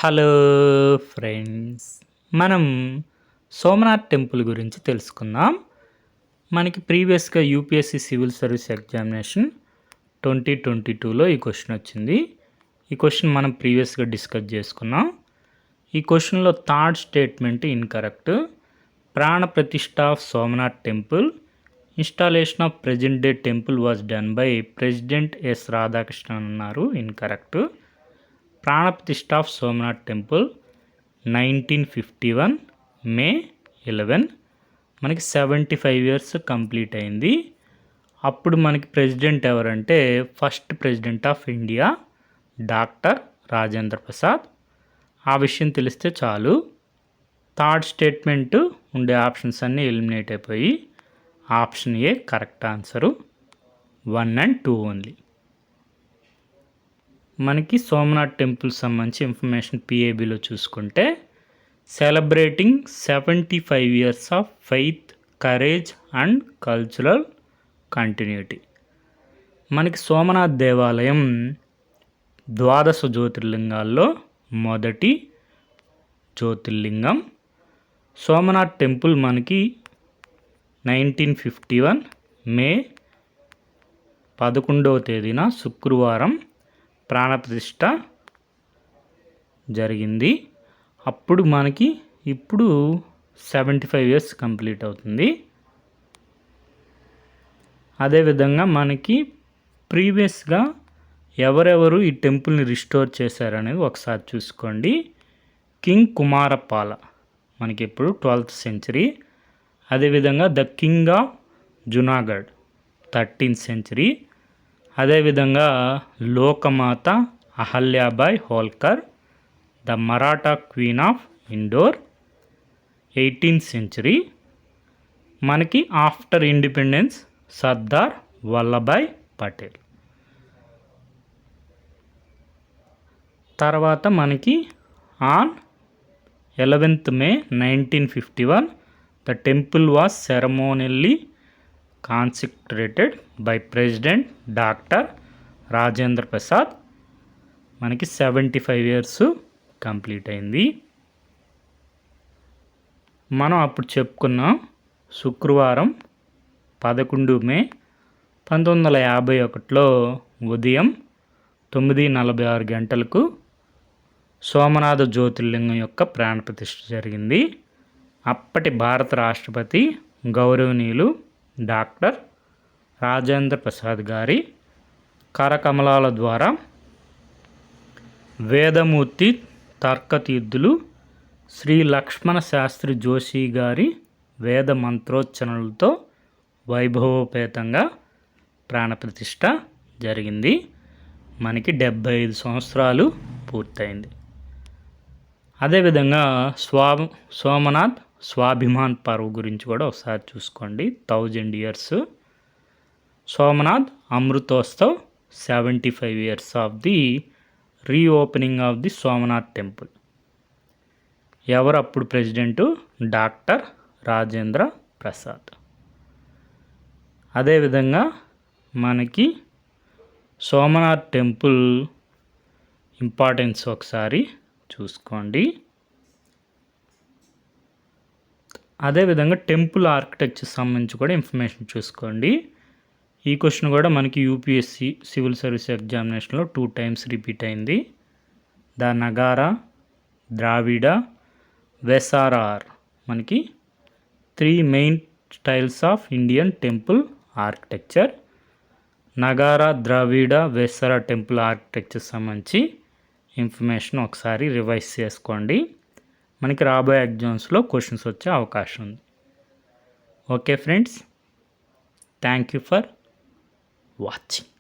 Hello friends, మనం Somnath temple గురించి తెలుసుకుందాం. మనకి ప్రీవియస్గా యూపీఎస్సీ సివిల్ సర్వీస్ ఎగ్జామినేషన్ 2022లో ఈ క్వశ్చన్ వచ్చింది. ఈ క్వశ్చన్ మనం ప్రీవియస్గా డిస్కస్ చేసుకున్నాం. ఈ క్వశ్చన్లో థర్డ్ స్టేట్మెంట్ ఇన్కరెక్ట్. ప్రాణ ప్రతిష్ఠ of Somnath temple, installation of present day temple was done by president S Radhakrishnan అన్నారు, ఇన్కరెక్ట్. ప్రాణప్రతిష్ఠ ఆఫ్ సోమనాథ్ టెంపుల్ 1951 May 11 మనకి 75 years కంప్లీట్ అయింది. అప్పుడు మనకి ప్రెసిడెంట్ ఎవరంటే first president of India doctor Rajendra Prasad. ఆ విషయం తెలిస్తే చాలు. థర్డ్ స్టేట్మెంట్ ఉండే ఆప్షన్స్ అన్నీ ఎలిమినేట్ అయిపోయి option A correct answer. 1 and 2 only. మనకి సోమనాథ్ టెంపుల్ సంబంధించి ఇన్ఫర్మేషన్ పిఏబిలో చూసుకుంటే celebrating 75 years of faith, courage and cultural continuity. మనకి సోమనాథ్ దేవాలయం ద్వాదశ జ్యోతిర్లింగాల్లో మొదటి జ్యోతిర్లింగం. సోమనాథ్ టెంపుల్ మనకి 1951 May 11 శుక్రవారం ప్రాణప్రతిష్ఠ జరిగింది. అప్పుడు మనకి ఇప్పుడు 75 years కంప్లీట్ అవుతుంది. అదేవిధంగా మనకి ప్రీవియస్గా ఎవరెవరు ఈ టెంపుల్ని రిస్టోర్ చేశారనేది ఒకసారి చూసుకోండి. కింగ్ కుమారపాల మనకి ఇప్పుడు 12th century. అదేవిధంగా the king of Junagadh 13th century. అదేవిధంగా Lokmata Ahilyabai Holkar the Maratha queen of Indore 18th century. మనకి ఆఫ్టర్ ఇండిపెండెన్స్ సర్దార్ వల్లభాయ్ పటేల్. తర్వాత మనకి on 11th May 1951 the temple was ceremonially consecrated by president doctor Rajendra Prasad. మనకి 75 years కంప్లీట్ అయింది. మనం అప్పుడు చెప్పుకున్నాం శుక్రవారం 11 May 1951లో ఉదయం 9:46 గంటలకు సోమనాథ జ్యోతిర్లింగం యొక్క ప్రాణప్రతిష్ఠ జరిగింది. అప్పటి భారత రాష్ట్రపతి గౌరవనీయులు డాక్టర్ రాజేంద్ర ప్రసాద్ గారి కరకమలాల ద్వారా వేదమూర్తి తర్కతీర్థులు శ్రీ లక్ష్మణ శాస్త్రి జోషి గారి వేద మంత్రోచ్చరణలతో వైభవోపేతంగా ప్రాణప్రతిష్ఠ జరిగింది. మనకి 75 సంవత్సరాలు పూర్తయింది. అదేవిధంగా సోమనాథ్ స్వాభిమాన్ పర్వ్ గురించి కూడా ఒకసారి చూసుకోండి. 1000 years. Somnath Amritotsav 75 years of the reopening of the Somnath temple. ఎవరు అప్పుడు ప్రెసిడెంటు? డాక్టర్ రాజేంద్ర ప్రసాద్. అదేవిధంగా మనకి సోమనాథ్ టెంపుల్ ఇంపార్టెన్స్ ఒకసారి చూసుకోండి. అదేవిధంగా టెంపుల్ ఆర్కిటెక్చర్ సంబంధించి కూడా ఇన్ఫర్మేషన్ చూసుకోండి. ఈ క్వశ్చన్ కూడా మనకి యూపీఎస్సీ సివిల్ సర్వీస్ ఎగ్జామినేషన్లో 2 times రిపీట్ అయింది. ద నగారా, ద్రావిడ, వెసారార్ మనకి 3 main styles of Indian temple architecture. Nagara, Dravida, Vesara temple architecture సంబంధించి ఇన్ఫర్మేషన్ ఒకసారి రివైజ్ చేసుకోండి. మనకి రాబోయే ఎగ్జామ్స్లో క్వశ్చన్స్ వచ్చే అవకాశం ఉంది. Okay friends, thank you for watching.